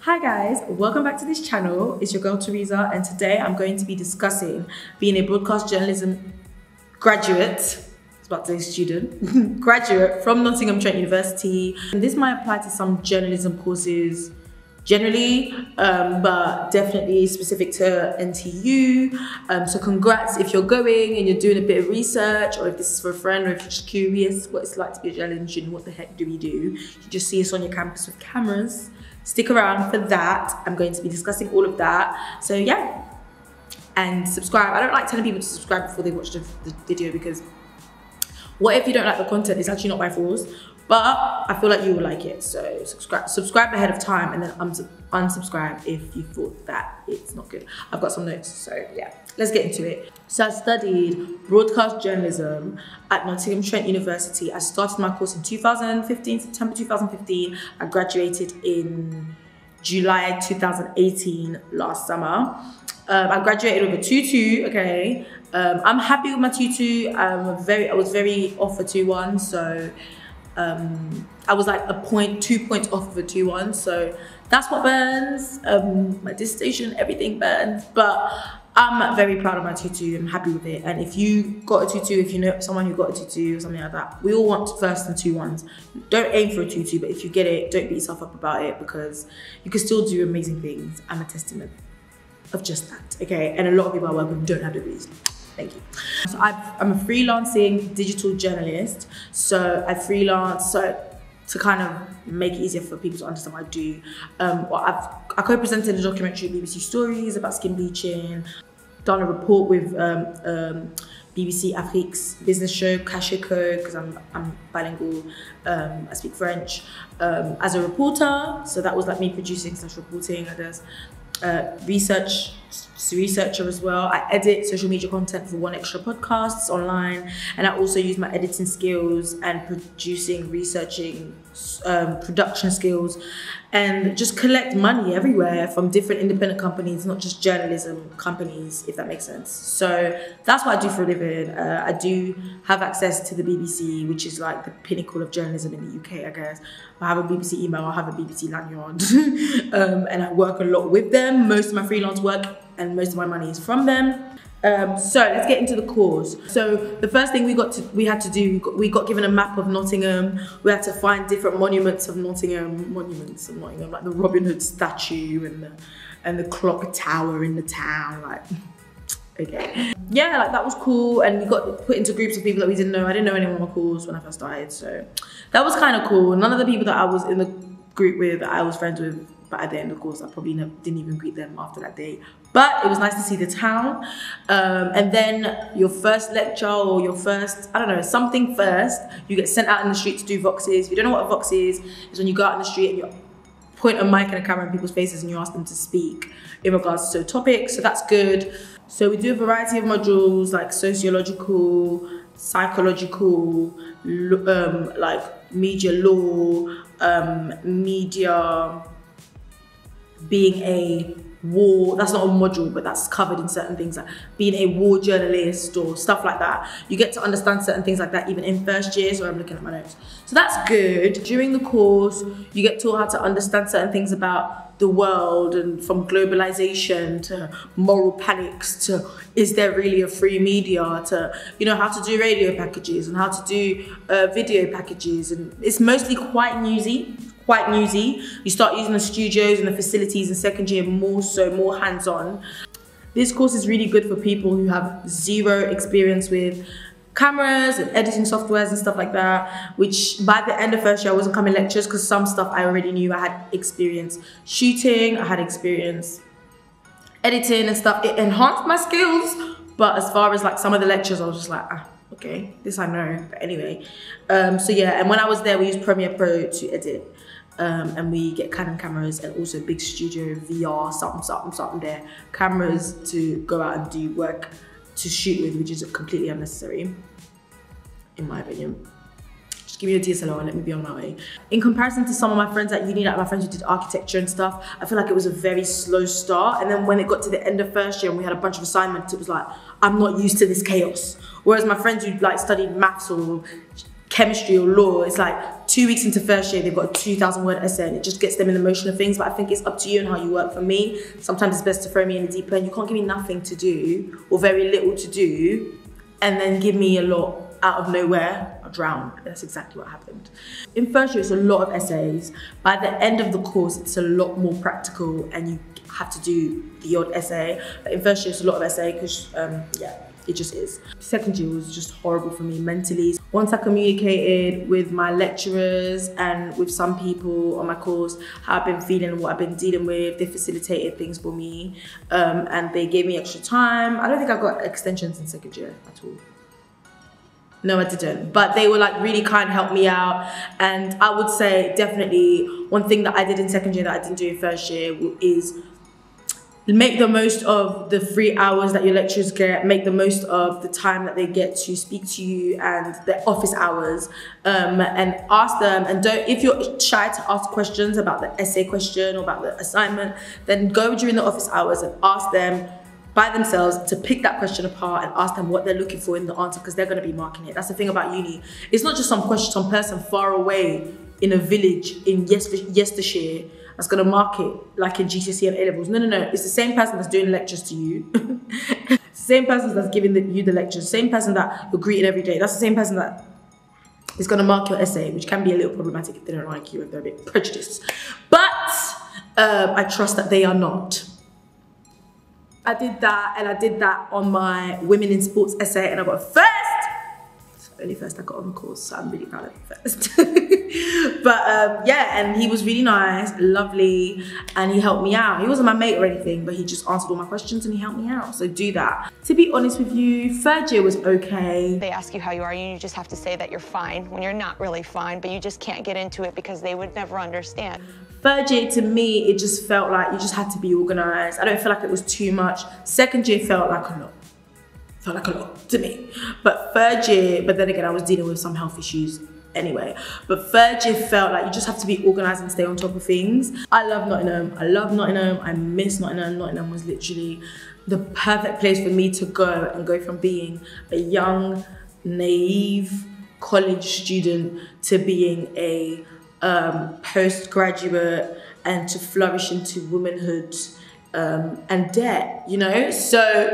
Hi guys, welcome back to this channel. It's your girl Teresa, and today I'm going to be discussing being a broadcast journalism graduate, I was about to say student, graduate from Nottingham Trent University. And this might apply to some journalism courses generally, but definitely specific to NTU. So congrats if you're going and you're doing a bit of research, or if this is for a friend, or if you're just curious what it's like to be a journalism student, what the heck do we do? You just see us on your campus with cameras. Stick around for that. I'm going to be discussing all of that. So yeah, and subscribe. I don't like telling people to subscribe before they watch the video, because what if you don't like the content? It's actually not my fault, but I feel like you will like it. So subscribe ahead of time, and then unsubscribe if you thought that it's not good. I've got some notes, so yeah, let's get into it. So I studied broadcast journalism at Nottingham Trent University. I started my course in 2015, September 2015. I graduated in July 2018, last summer. I graduated with a 2-2, okay. I'm happy with my 2-2. I was very off for 2-1, so I was like 2 points off of a 2-1, so that's what burns. My dissertation, everything burns, but I'm very proud of my 2-2. I'm happy with it. And if you got a 2-2, if you know someone who got a 2-2 or something like that, we all want first and 2-1s. Don't aim for a 2-2, but if you get it, don't beat yourself up about it, because you can still do amazing things. I'm a testament of just that, okay? And a lot of people I work with don't have degrees. Thank you. So I'm a freelancing digital journalist. So I freelance to kind of make it easier for people to understand what I do. I co-presented a documentary at BBC Stories about skin bleaching, done a report with BBC Afrique's business show, Cache Co, because I'm bilingual, I speak French, as a reporter. So that was like me producing / reporting, I guess. Researcher as well. I edit social media content for One Extra podcasts online, and I also use my editing skills and researching, production skills, and just collect money everywhere from different independent companies, not just journalism companies, if that makes sense. So that's what I do for a living. I do have access to the BBC, which is like the pinnacle of journalism in the UK, I guess. I have a BBC email, I have a BBC lanyard, and I work a lot with them. Most of my freelance work and most of my money is from them. So let's get into the course. So the first thing we got given a map of Nottingham. We had to find different monuments of Nottingham, like the Robin Hood statue and the clock tower in the town, like. Okay. Yeah, like that was cool, and we got put into groups of people that we didn't know. I didn't know anyone on my course when I first started, so that was kind of cool. None of the people that I was in the group with, I was friends with, but at the end of the course, I probably didn't even greet them after that day. But it was nice to see the town. And then your first lecture, or your first, I don't know, something first, you get sent out in the street to do voxes. If you don't know what a vox is when you go out in the street and you point a mic and a camera in people's faces and you ask them to speak in regards to a topic, so that's good. So we do a variety of modules like sociological, psychological, like media law, media being a war, that's not a module, but that's covered in certain things, like being a war journalist or stuff like that. You get to understand certain things like that even in first year, so I'm looking at my notes. So that's good. During the course, you get taught how to understand certain things about the world, and from globalization to moral panics to is there really a free media, to, you know, how to do radio packages and how to do video packages. And it's mostly quite newsy. You start using the studios and the facilities in second year more hands-on. This course is really good for people who have zero experience with cameras and editing softwares and stuff like that, which by the end of first year I wasn't coming lectures, because some stuff I already knew. I had experience shooting, I had experience editing and stuff. It enhanced my skills, but as far as like some of the lectures, I was just like, okay, this I know. But anyway, so yeah, and when I was there, we used Premiere Pro to edit. And we get Canon cameras and also big studio VR, something there, cameras to go out and do work to shoot with, which is completely unnecessary, in my opinion. Just give me your DSLR and let me be on my way. In comparison to some of my friends at uni, like my friends who did architecture and stuff, I feel like it was a very slow start. And then when it got to the end of first year and we had a bunch of assignments, it was like, I'm not used to this chaos. Whereas my friends who like studied maths or chemistry or law, it's like 2 weeks into first year, they've got a 2,000 word essay, and it just gets them in the motion of things. But I think it's up to you and how you work. For me, sometimes it's best to throw me in the deep end. You can't give me nothing to do or very little to do and then give me a lot out of nowhere. I'll drown. That's exactly what happened. In first year, it's a lot of essays. By the end of the course, it's a lot more practical and you have to do the odd essay. But in first year, it's a lot of essay because, yeah, it just is. Second year was just horrible for me mentally. Once I communicated with my lecturers and with some people on my course how I've been feeling and what I've been dealing with, they facilitated things for me and they gave me extra time. I don't think I got extensions in second year at all. No, I didn't. But they were like really kind, helped me out. And I would say definitely one thing that I did in second year that I didn't do in first year is make the most of the 3 hours that your lecturers get, make the most of the time that they get to speak to you and the office hours, and ask them. And don't, if you're shy to ask questions about the essay question or about the assignment, then go during the office hours and ask them by themselves to pick that question apart and ask them what they're looking for in the answer, because they're going to be marking it. That's the thing about uni. It's not just some question, some person far away in a village in Yestershire that's going to mark it like in GCSE and A-levels. No, no, no. It's the same person that's doing lectures to you. It's the same person that's giving you the lectures. Same person that you're greeting every day. That's the same person that is going to mark your essay, which can be a little problematic if they don't like you, if they're a bit prejudiced. But I trust that they are not. I did that, and I did that on my women in sports essay, and I got a first. It's the only first I got on the course, so I'm really proud of the first. But yeah, and he was really nice, lovely, and he helped me out. He wasn't my mate or anything, but he just answered all my questions and he helped me out. So do that. To be honest with you, third year was okay. They ask you how you are, and you just have to say that you're fine when you're not really fine, but you just can't get into it because they would never understand. Third year, to me, it just felt like you just had to be organised. I don't feel like it was too much. Second year felt like a lot. Felt like a lot to me. But third year, but then again, I was dealing with some health issues anyway. But third year felt like you just have to be organised and stay on top of things. I love Nottingham. I love Nottingham. I miss Nottingham. Nottingham was literally the perfect place for me to go and go from being a young, naive college student to being a postgraduate and to flourish into womanhood and debt, you know? So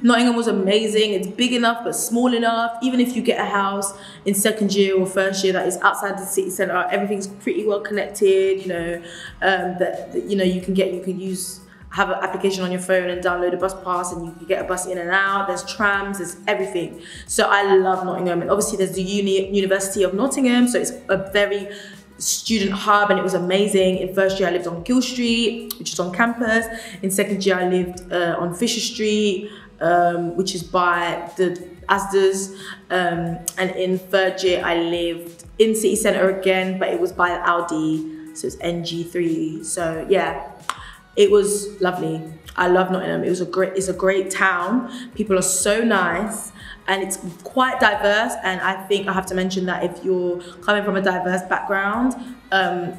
Nottingham was amazing. It's big enough but small enough. Even if you get a house in second year or first year that is outside the city centre, everything's pretty well connected, you know, you know, you can have an application on your phone and download a bus pass and you can get a bus in and out. There's trams, there's everything. So I love Nottingham. And obviously there's the University of Nottingham, so it's a very student hub and it was amazing. In first year I lived on Gill Street, which is on campus. In second year I lived on Fisher Street, which is by the Asda's. And in third year I lived in city centre again, but it was by Aldi, so it's NG3. So yeah, it was lovely. I love Nottingham. It's a great town. People are so nice and it's quite diverse. And I think I have to mention that if you're coming from a diverse background,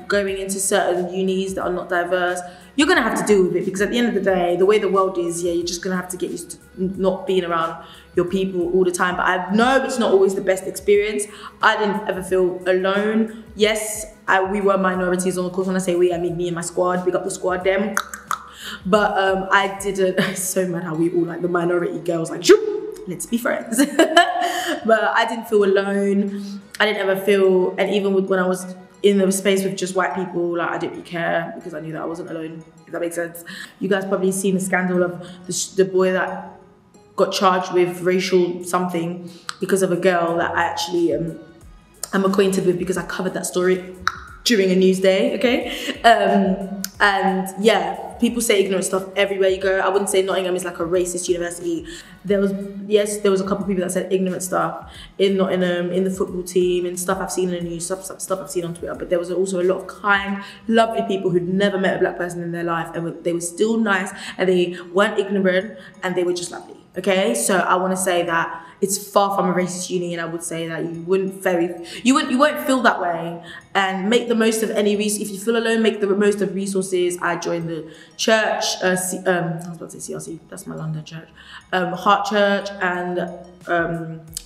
going into certain unis that are not diverse, you're gonna have to deal with it, because at the end of the day, the way the world is, yeah, you're just gonna have to get used to not being around your people all the time. But I know it's not always the best experience. I didn't ever feel alone. Yes, we were minorities on the course. When I say we, I mean me and my squad. Big up the squad, them. But I didn't. It's so mad how we all like the minority girls like, let's be friends. But I didn't feel alone. I didn't ever feel, and even when I was in the space with just white people, like I didn't really care because I knew that I wasn't alone, if that makes sense. You guys probably seen the scandal of the boy that got charged with racial something because of a girl that I actually am acquainted with, because I covered that story during a news day, okay? And yeah, people say ignorant stuff everywhere you go. I wouldn't say Nottingham is like a racist university. There was a couple of people that said ignorant stuff in Nottingham, in the football team, and stuff I've seen in the news, stuff I've seen on Twitter. But there was also a lot of kind, lovely people who'd never met a black person in their life, and they were still nice, and they weren't ignorant, and they were just lovely. Okay, so I want to say that it's far from a racist uni, and I would say that you won't feel that way, and make the most of any if you feel alone, make the most of resources. I joined the church, I was about to say CRC, that's my London church, Heart Church and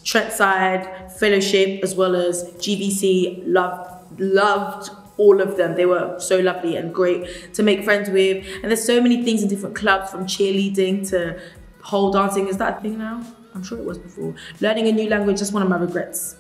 Trent Side Fellowship, as well as GBC. Loved loved all of them. They were so lovely and great to make friends with. And there's so many things in different clubs, from cheerleading to pole dancing. Is that a thing now? I'm sure it was before. Learning a new language, that's one of my regrets.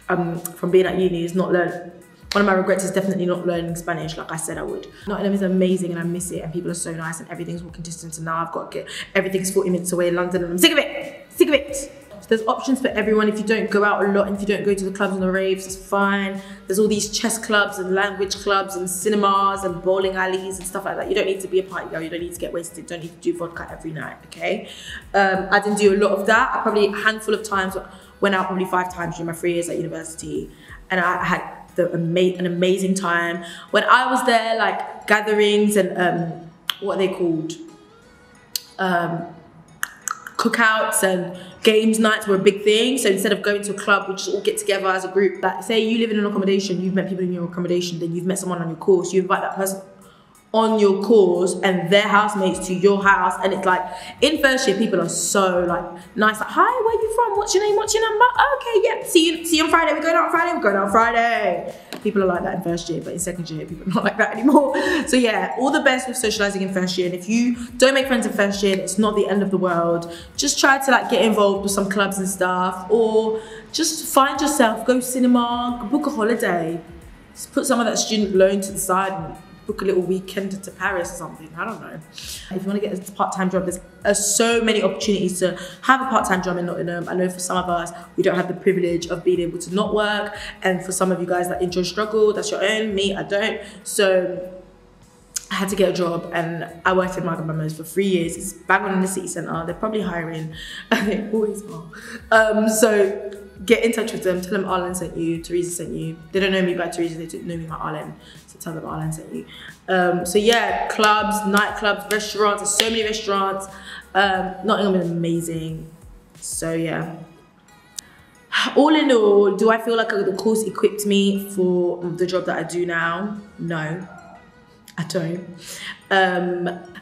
From being at uni is not learning. One of my regrets is definitely not learning Spanish like I said I would. Nottingham is amazing and I miss it, and people are so nice and everything's walking distance, and now I've got to get, everything's 40 minutes away in London and I'm sick of it, sick of it. So there's options for everyone. If you don't go out a lot and if you don't go to the clubs and the raves, it's fine. There's all these chess clubs and language clubs and cinemas and bowling alleys and stuff like that. You don't need to be a party girl, you don't need to get wasted, you don't need to do vodka every night, okay? I didn't do a lot of that. I probably, a handful of times, went out probably 5 times during my 3 years at university, and I had an amazing time. When I was there, like gatherings and what are they called? Cookouts and games nights were a big thing. So instead of going to a club, we just all get together as a group. Like say you live in an accommodation, you've met people in your accommodation, then you've met someone on your course, you invite that person on your course and their housemates to your house, and it's like in first year people are so like nice, like, hi, where you from, what's your name, what's your number, okay, yeah, see you on Friday, we're going out on Friday, we're going out on Friday. People are like that in first year, but in second year people are not like that anymore. So yeah, all the best with socializing in first year, and if you don't make friends in first year, it's not the end of the world. Just try to like get involved with some clubs and stuff, or just find yourself, go cinema, book a holiday, just put some of that student loan to the side and book a little weekend to Paris or something, I don't know. If you want to get a part-time job, there's so many opportunities to have a part-time job in Nottingham. I know for some of us, we don't have the privilege of being able to not work, and for some of you guys that enjoy struggle, that's your own. Me, I don't. So I had to get a job, and I worked in Markham for 3 years. It's bang on in the city centre. They're probably hiring, they always are. So get in touch with them, tell them Arlen sent you, Teresa sent you. They don't know me by Teresa, they know me by Arlen. So tell them Arlen sent you. So yeah, clubs, nightclubs, restaurants, there's so many restaurants. Nottingham is amazing. So yeah. All in all, do I feel like the course equipped me for the job that I do now? No, I don't.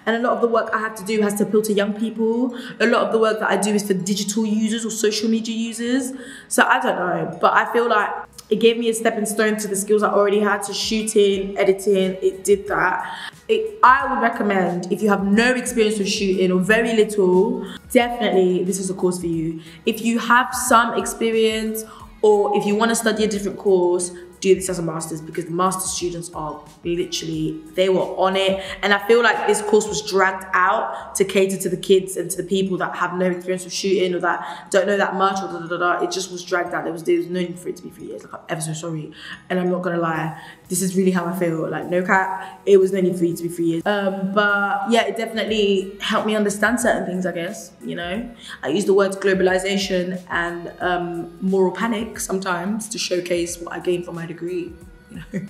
And a lot of the work I have to do has to appeal to young people. A lot of the work that I do is for digital users or social media users. So I don't know, but I feel like it gave me a stepping stone to the skills I already had, to shooting, editing, it did that. I would recommend, if you have no experience with shooting or very little, definitely this is a course for you. If you have some experience, or if you want to study a different course, do this as a master's, because the master's students are literally, they were on it. And I feel like this course was dragged out to cater to the kids and to the people that have no experience with shooting or that don't know that much, or It just was dragged out. There was no need for it to be 3 years. Like, I'm ever so sorry. And I'm not gonna lie, this is really how I feel. Like, no cap, it was no need for it to be 3 years. But yeah, it definitely helped me understand certain things, I guess, you know. I use the words globalization and moral panic sometimes to showcase what I gained from my degree, you know.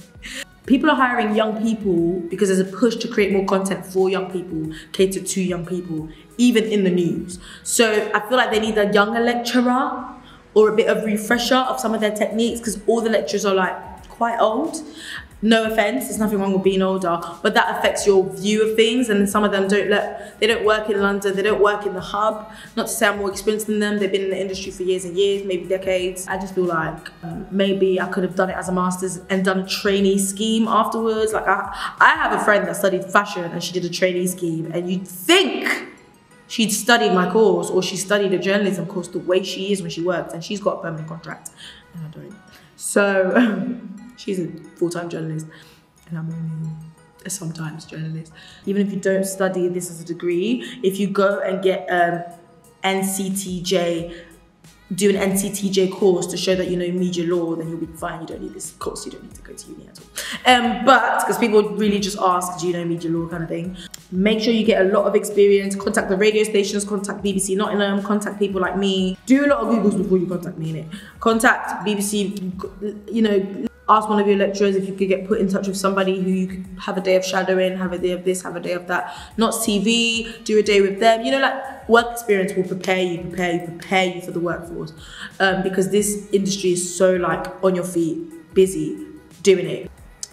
People are hiring young people because there's a push to create more content for young people, catered to young people, even in the news. So I feel like they need a younger lecturer or a bit of refresher of some of their techniques, because all the lecturers are like quite old. No offense, there's nothing wrong with being older, but that affects your view of things, and some of them they don't work in London, they don't work in the hub. Not to say I'm more experienced than them, they've been in the industry for years and years, maybe decades. I just feel like maybe I could have done it as a master's and done a trainee scheme afterwards. Like I have a friend that studied fashion and she did a trainee scheme, and you'd think she'd studied my course, or she studied a journalism course the way she is when she works, and she's got a permanent contract, and I don't. So she's a full-time journalist, and I'm only a sometimes journalist. Even if you don't study this as a degree, if you go and get NCTJ, do an NCTJ course to show that you know media law, then you'll be fine. You don't need this course, you don't need to go to uni at all. But, because people really just ask, do you know media law kind of thing. Make sure you get a lot of experience, contact the radio stations, contact BBC Nottingham, contact people like me. Do a lot of Googles before you contact me, innit? Contact BBC, you know, ask one of your lecturers if you could get put in touch with somebody who you could have a day of shadowing, have a day of this, have a day of that. Not CV, do a day with them. You know, like, work experience will prepare you for the workforce. Because this industry is so like on your feet, busy, doing it.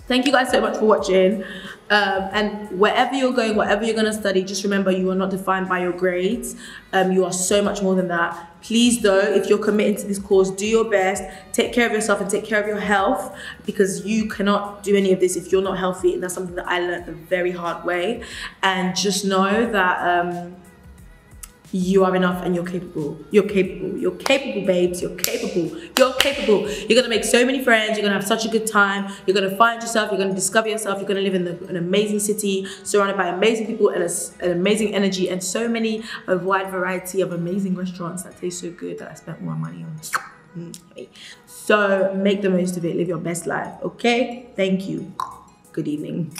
Thank you guys so much for watching. And wherever you're going, whatever you're going to study, just remember you are not defined by your grades. You are so much more than that. Please though, if you're committing to this course, do your best, take care of yourself and take care of your health, because you cannot do any of this if you're not healthy. And that's something that I learned the very hard way. And just know that you are enough and you're capable. You're capable. You're capable, babes. You're capable. You're capable. You're gonna make so many friends. You're gonna have such a good time. You're gonna find yourself. You're gonna discover yourself. You're gonna live in an amazing city, surrounded by amazing people and an amazing energy, and so many, a wide variety of amazing restaurants that taste so good that I spent more money on. So make the most of it. Live your best life. Okay? Thank you. Good evening.